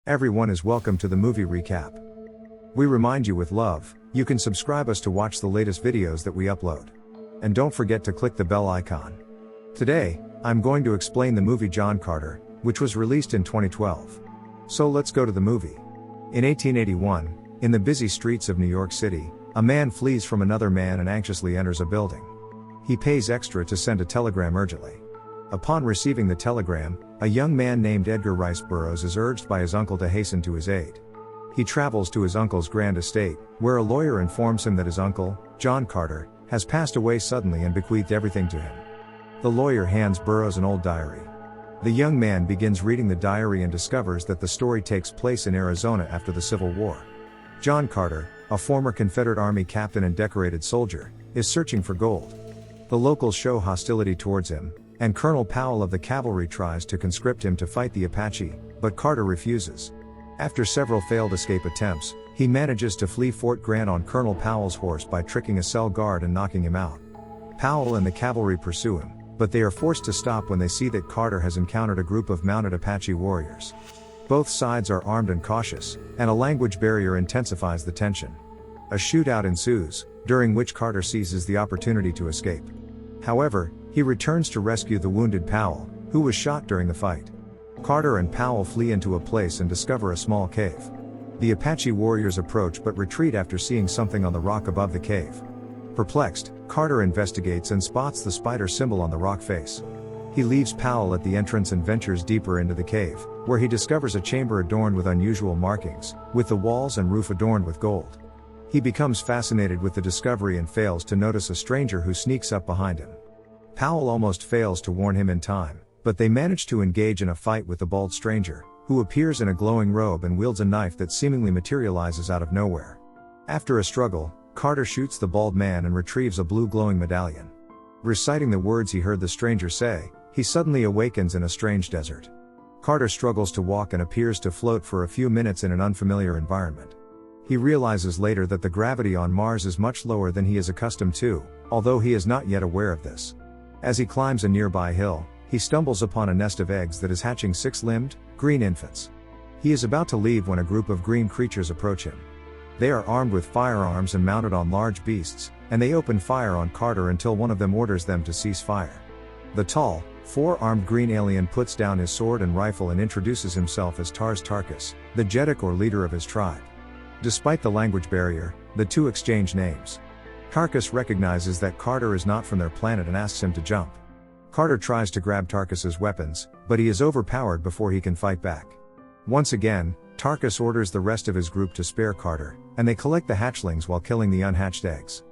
Everyone is welcome to the movie recap. We remind you with love, you can subscribe us to watch the latest videos that we upload. And don't forget to click the bell icon. Today, I'm going to explain the movie John Carter, which was released in 2012. So let's go to the movie. In 1881, in the busy streets of New York City, a man flees from another man and anxiously enters a building. He pays extra to send a telegram urgently. Upon receiving the telegram, a young man named Edgar Rice Burroughs is urged by his uncle to hasten to his aid. He travels to his uncle's grand estate, where a lawyer informs him that his uncle, John Carter, has passed away suddenly and bequeathed everything to him. The lawyer hands Burroughs an old diary. The young man begins reading the diary and discovers that the story takes place in Arizona after the Civil War. John Carter, a former Confederate Army captain and decorated soldier, is searching for gold. The locals show hostility towards him, and Colonel Powell of the cavalry tries to conscript him to fight the Apache, but Carter refuses. After several failed escape attempts, he manages to flee Fort Grant on Colonel Powell's horse by tricking a cell guard and knocking him out. Powell and the cavalry pursue him, but they are forced to stop when they see that Carter has encountered a group of mounted Apache warriors. Both sides are armed and cautious, and a language barrier intensifies the tension. A shootout ensues, during which Carter seizes the opportunity to escape. However, he returns to rescue the wounded Powell, who was shot during the fight. Carter and Powell flee into a place and discover a small cave. The Apache warriors approach but retreat after seeing something on the rock above the cave. Perplexed, Carter investigates and spots the spider symbol on the rock face. He leaves Powell at the entrance and ventures deeper into the cave, where he discovers a chamber adorned with unusual markings, with the walls and roof adorned with gold. He becomes fascinated with the discovery and fails to notice a stranger who sneaks up behind him. Powell almost fails to warn him in time, but they manage to engage in a fight with the bald stranger, who appears in a glowing robe and wields a knife that seemingly materializes out of nowhere. After a struggle, Carter shoots the bald man and retrieves a blue glowing medallion. Reciting the words he heard the stranger say, he suddenly awakens in a strange desert. Carter struggles to walk and appears to float for a few minutes in an unfamiliar environment. He realizes later that the gravity on Mars is much lower than he is accustomed to, although he is not yet aware of this. As he climbs a nearby hill, he stumbles upon a nest of eggs that is hatching six-limbed, green infants. He is about to leave when a group of green creatures approach him. They are armed with firearms and mounted on large beasts, and they open fire on Carter until one of them orders them to cease fire. The tall, four-armed green alien puts down his sword and rifle and introduces himself as Tarkus, the Jeddak or leader of his tribe. Despite the language barrier, the two exchange names. Tarkus recognizes that Carter is not from their planet and asks him to jump. Carter tries to grab Tarkus's weapons, but he is overpowered before he can fight back. Once again, Tarkus orders the rest of his group to spare Carter, and they collect the hatchlings while killing the unhatched eggs.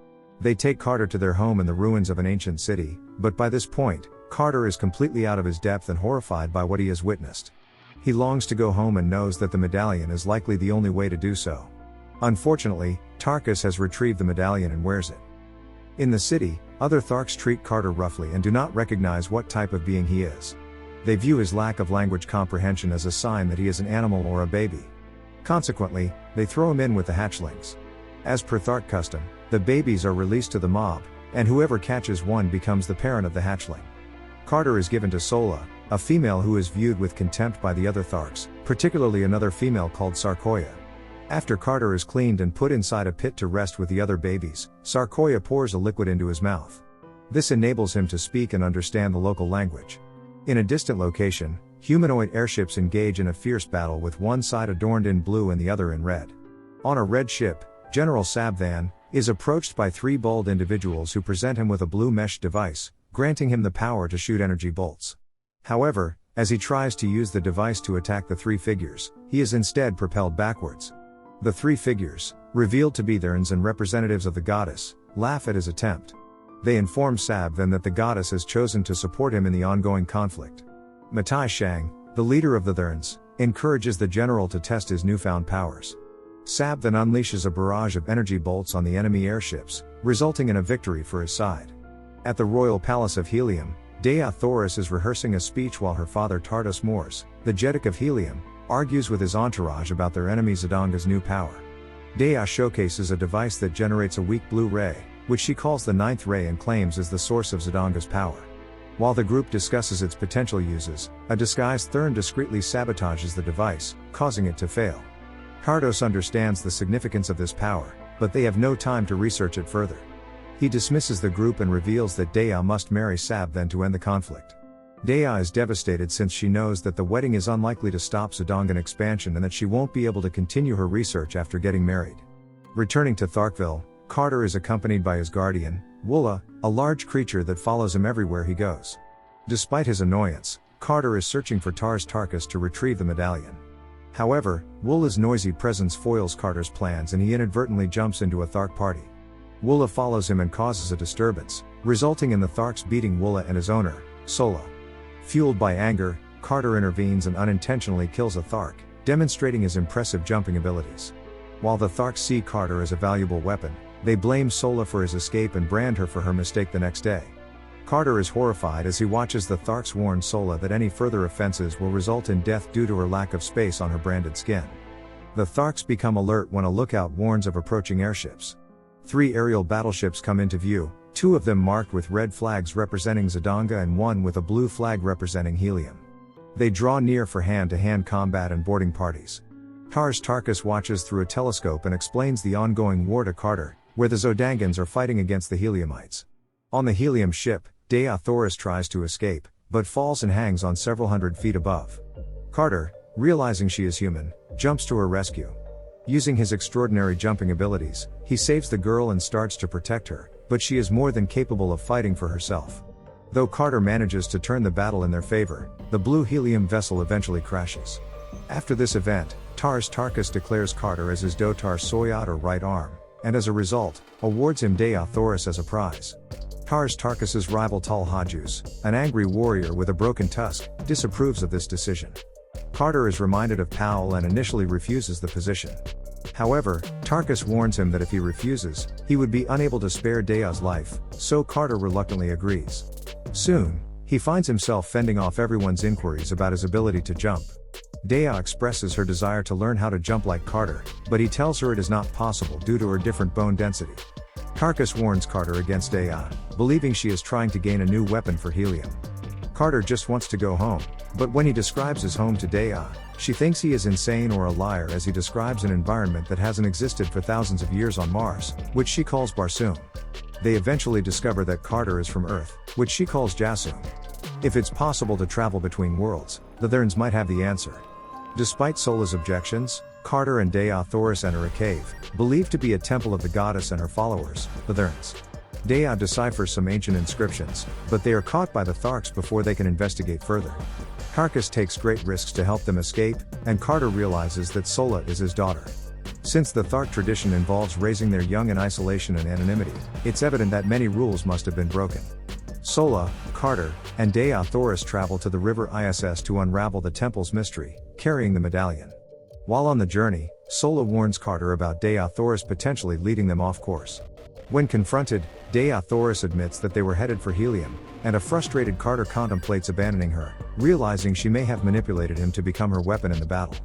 They take Carter to their home in the ruins of an ancient city, but by this point, Carter is completely out of his depth and horrified by what he has witnessed. He longs to go home and knows that the medallion is likely the only way to do so. Unfortunately, Tarkus has retrieved the medallion and wears it. In the city, other Tharks treat Carter roughly and do not recognize what type of being he is. They view his lack of language comprehension as a sign that he is an animal or a baby. Consequently, they throw him in with the hatchlings. As per Thark custom, the babies are released to the mob, and whoever catches one becomes the parent of the hatchling. Carter is given to Sola, a female who is viewed with contempt by the other Tharks, particularly another female called Sarkoya. After Carter is cleaned and put inside a pit to rest with the other babies, Sarkoya pours a liquid into his mouth. This enables him to speak and understand the local language. In a distant location, humanoid airships engage in a fierce battle with one side adorned in blue and the other in red. On a red ship, General Sabvan is approached by three bald individuals who present him with a blue mesh device, granting him the power to shoot energy bolts. However, as he tries to use the device to attack the three figures, he is instead propelled backwards. The three figures, revealed to be Therns and representatives of the goddess, laugh at his attempt. They inform Sabvan that the goddess has chosen to support him in the ongoing conflict. Matai Shang, the leader of the Therns, encourages the general to test his newfound powers. Sabvan unleashes a barrage of energy bolts on the enemy airships, resulting in a victory for his side. At the royal palace of Helium, Dea Thoris is rehearsing a speech while her father Tartus Mors, the Jeddak of Helium, argues with his entourage about their enemy Z'danga's new power. Dea showcases a device that generates a weak blue ray, which she calls the ninth ray and claims is the source of Z'danga's power. While the group discusses its potential uses, a disguised Thurn discreetly sabotages the device, causing it to fail. Kardos understands the significance of this power, but they have no time to research it further. He dismisses the group and reveals that Dea must marry Sab then to end the conflict. Dea is devastated since she knows that the wedding is unlikely to stop Zidongan expansion and that she won't be able to continue her research after getting married. Returning to Tharkville, Carter is accompanied by his guardian, Woola, a large creature that follows him everywhere he goes. Despite his annoyance, Carter is searching for Tars Tarkas to retrieve the medallion. However, Woola's noisy presence foils Carter's plans and he inadvertently jumps into a Thark party. Woola follows him and causes a disturbance, resulting in the Tharks beating Woola and his owner, Sola. Fueled by anger, Carter intervenes and unintentionally kills a Thark, demonstrating his impressive jumping abilities. While the Tharks see Carter as a valuable weapon, they blame Sola for his escape and brand her for her mistake the next day. Carter is horrified as he watches the Tharks warn Sola that any further offenses will result in death due to her lack of space on her branded skin. The Tharks become alert when a lookout warns of approaching airships. 3 aerial battleships come into view, 2 of them marked with red flags representing Zidonga and 1 with a blue flag representing helium. They draw near for hand-to-hand combat and boarding parties. Tars Tarkas watches through a telescope and explains the ongoing war to Carter, where the Zodangans are fighting against the Heliumites. On the helium ship, Dea Thoris tries to escape, but falls and hangs on several hundred feet above. Carter, realizing she is human, jumps to her rescue. Using his extraordinary jumping abilities, he saves the girl and starts to protect her, but she is more than capable of fighting for herself. Though Carter manages to turn the battle in their favor, the blue helium vessel eventually crashes. After this event, Tars Tarkas declares Carter as his Dotar Soyot or right arm, and as a result, awards him Dea Thoris as a prize. Tars Tarkas's rival Tal Hajus, an angry warrior with a broken tusk, disapproves of this decision. Carter is reminded of Powell and initially refuses the position. However, Tarkas warns him that if he refuses, he would be unable to spare Dea's life, so Carter reluctantly agrees. Soon, he finds himself fending off everyone's inquiries about his ability to jump. Dea expresses her desire to learn how to jump like Carter, but he tells her it is not possible due to her different bone density. Tarkas warns Carter against Dea, believing she is trying to gain a new weapon for helium. Carter just wants to go home, but when he describes his home to Dea, she thinks he is insane or a liar as he describes an environment that hasn't existed for thousands of years on Mars, which she calls Barsoom. They eventually discover that Carter is from Earth, which she calls Jassoom. If it's possible to travel between worlds, the Therns might have the answer. Despite Sola's objections, Carter and Dea Thoris enter a cave, believed to be a temple of the goddess and her followers, the Therns. Dea deciphers some ancient inscriptions, but they are caught by the Tharks before they can investigate further. Tarkas takes great risks to help them escape, and Carter realizes that Sola is his daughter. Since the Thark tradition involves raising their young in isolation and anonymity, it's evident that many rules must have been broken. Sola, Carter, and Dea Thoris travel to the river ISS to unravel the temple's mystery, carrying the medallion. While on the journey, Sola warns Carter about Dea Thoris potentially leading them off course. When confronted, Dea Thoris admits that they were headed for helium, and a frustrated Carter contemplates abandoning her, realizing she may have manipulated him to become her weapon in the battle.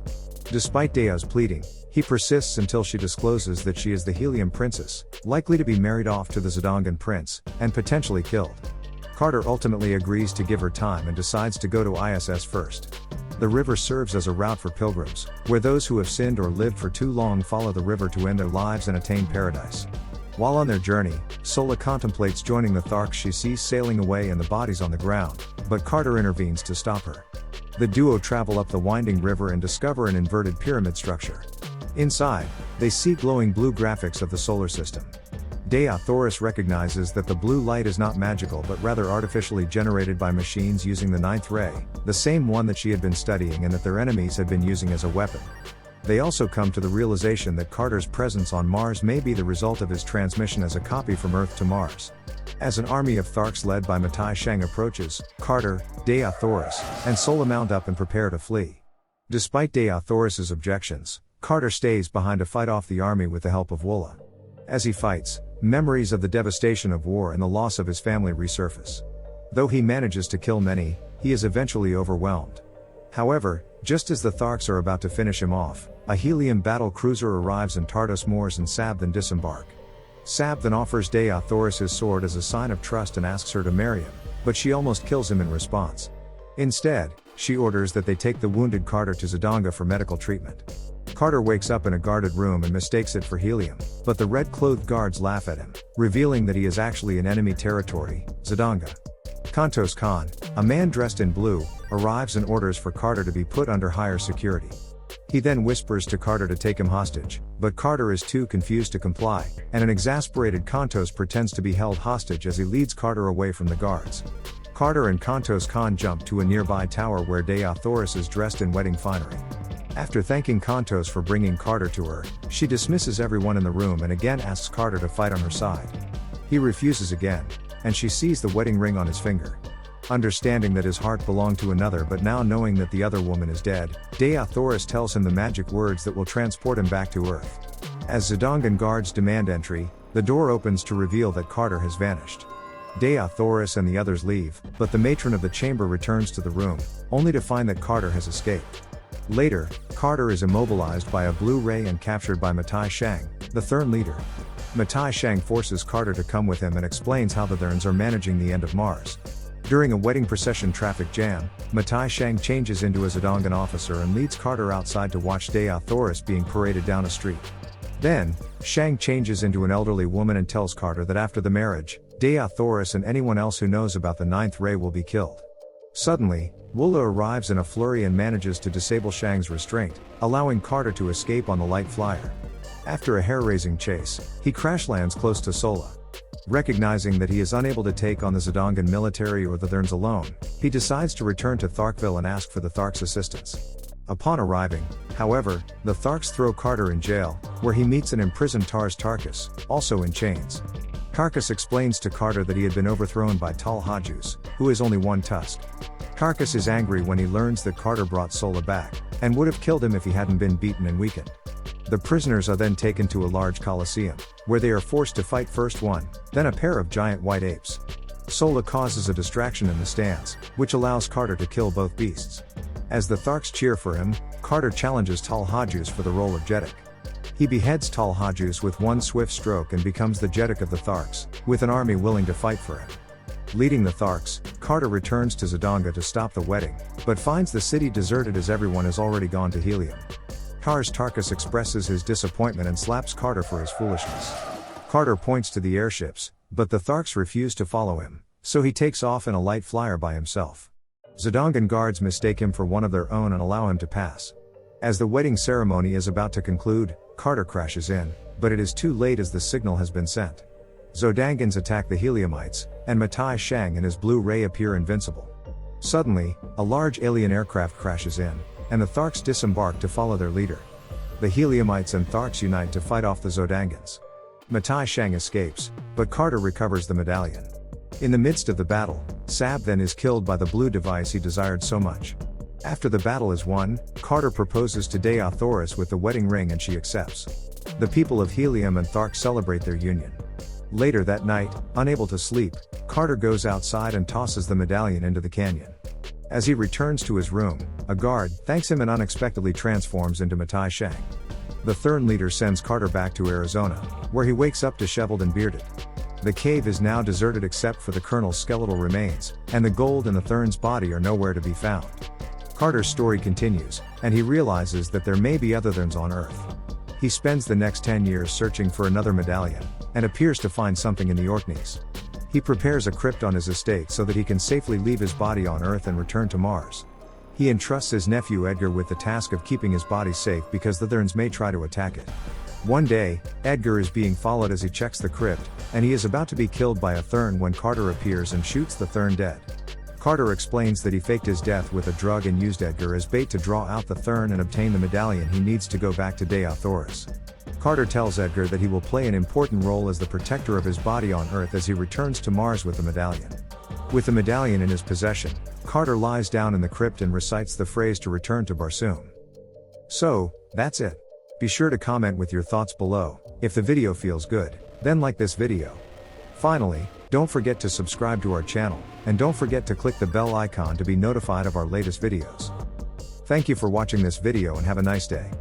Despite Dea's pleading, he persists until she discloses that she is the Helium Princess, likely to be married off to the Zidongan Prince, and potentially killed. Carter ultimately agrees to give her time and decides to go to ISS first. The river serves as a route for pilgrims, where those who have sinned or lived for too long follow the river to end their lives and attain paradise. While on their journey, Sola contemplates joining the Tharks she sees sailing away and the bodies on the ground, but Carter intervenes to stop her. The duo travel up the winding river and discover an inverted pyramid structure. Inside, they see glowing blue graphics of the solar system. Dea Thoris recognizes that the blue light is not magical but rather artificially generated by machines using the ninth ray, the same one that she had been studying and that their enemies had been using as a weapon. They also come to the realization that Carter's presence on Mars may be the result of his transmission as a copy from Earth to Mars. As an army of Tharks led by Matai Shang approaches, Carter, Dea Thoris, and Sola mount up and prepare to flee. Despite Dea Thoris's objections, Carter stays behind to fight off the army with the help of Woola. As he fights, memories of the devastation of war and the loss of his family resurface. Though he manages to kill many, he is eventually overwhelmed. However, just as the Tharks are about to finish him off, a helium battle cruiser arrives and Tardos moors and Sab then disembark. Sab then offers Dea Thoris his sword as a sign of trust and asks her to marry him, but she almost kills him in response. Instead, she orders that they take the wounded Carter to Zodanga for medical treatment. Carter wakes up in a guarded room and mistakes it for helium, but the red-clothed guards laugh at him, revealing that he is actually in enemy territory, Zodanga. Kantos Khan, a man dressed in blue, arrives and orders for Carter to be put under higher security. He then whispers to Carter to take him hostage, but Carter is too confused to comply, and an exasperated Kantos pretends to be held hostage as he leads Carter away from the guards. Carter and Kantos Khan jump to a nearby tower where Dea Thoris is dressed in wedding finery. After thanking Kantos for bringing Carter to her, she dismisses everyone in the room and again asks Carter to fight on her side. He refuses again, and she sees the wedding ring on his finger. Understanding that his heart belonged to another but now knowing that the other woman is dead, Dea Thoris tells him the magic words that will transport him back to Earth. As Zodangan guards demand entry, the door opens to reveal that Carter has vanished. Dea Thoris and the others leave, but the matron of the chamber returns to the room, only to find that Carter has escaped. Later, Carter is immobilized by a blue ray and captured by Matai Shang, the Thurn leader. Matai Shang forces Carter to come with him and explains how the Thurns are managing the end of Mars. During a wedding procession traffic jam, Matai Shang changes into a Zodangan officer and leads Carter outside to watch Dea Thoris being paraded down a street. Then, Shang changes into an elderly woman and tells Carter that after the marriage, Dea Thoris and anyone else who knows about the ninth ray will be killed. Suddenly, Wula arrives in a flurry and manages to disable Shang's restraint, allowing Carter to escape on the light flyer. After a hair-raising chase, he crash lands close to Sola. Recognizing that he is unable to take on the Zodangan military or the Thurns alone, he decides to return to Tharkville and ask for the Tharks' assistance. Upon arriving, however, the Tharks throw Carter in jail, where he meets an imprisoned Tars Tarkus, also in chains. Tarkus explains to Carter that he had been overthrown by Tal Hajus, who has only one tusk. Tarkus is angry when he learns that Carter brought Sola back, and would have killed him if he hadn't been beaten and weakened. The prisoners are then taken to a large coliseum, where they are forced to fight first one, then a pair of giant white apes. Sola causes a distraction in the stands, which allows Carter to kill both beasts. As the Tharks cheer for him, Carter challenges Tal Hajus for the role of Jeddak. He beheads Tal Hajus with one swift stroke and becomes the Jeddak of the Tharks, with an army willing to fight for him. Leading the Tharks, Carter returns to Zodanga to stop the wedding, but finds the city deserted as everyone has already gone to Helium. Tars Tarkus expresses his disappointment and slaps Carter for his foolishness. Carter points to the airships, but the Tharks refuse to follow him, so he takes off in a light flyer by himself. Zodangan guards mistake him for one of their own and allow him to pass. As the wedding ceremony is about to conclude, Carter crashes in, but it is too late as the signal has been sent. Zodangans attack the Heliumites, and Matai Shang and his blue ray appear invincible. Suddenly, a large alien aircraft crashes in, and the Tharks disembark to follow their leader. The Heliumites and Tharks unite to fight off the Zodangans. Matai Shang escapes, but Carter recovers the medallion. In the midst of the battle, Sab then is killed by the blue device he desired so much. After the battle is won, Carter proposes to Dea Thoris with the wedding ring and she accepts. The people of Helium and Thark celebrate their union. Later that night, unable to sleep, Carter goes outside and tosses the medallion into the canyon. As he returns to his room, a guard thanks him and unexpectedly transforms into Matai Shang. The Thurn leader sends Carter back to Arizona, where he wakes up disheveled and bearded. The cave is now deserted except for the Colonel's skeletal remains, and the gold in the Thurn's body are nowhere to be found. Carter's story continues, and he realizes that there may be other Thurns on Earth. He spends the next 10 years searching for another medallion, and appears to find something in the Orkneys. He prepares a crypt on his estate so that he can safely leave his body on Earth and return to Mars. He entrusts his nephew Edgar with the task of keeping his body safe because the Thurns may try to attack it. One day, Edgar is being followed as he checks the crypt, and he is about to be killed by a Thurn when Carter appears and shoots the Thurn dead. Carter explains that he faked his death with a drug and used Edgar as bait to draw out the Thurn and obtain the medallion he needs to go back to Dea Thoris. Carter tells Edgar that he will play an important role as the protector of his body on Earth as he returns to Mars with the medallion. With the medallion in his possession, Carter lies down in the crypt and recites the phrase to return to Barsoom. So, that's it. Be sure to comment with your thoughts below. If the video feels good, then like this video. Finally, don't forget to subscribe to our channel, and don't forget to click the bell icon to be notified of our latest videos. Thank you for watching this video and have a nice day.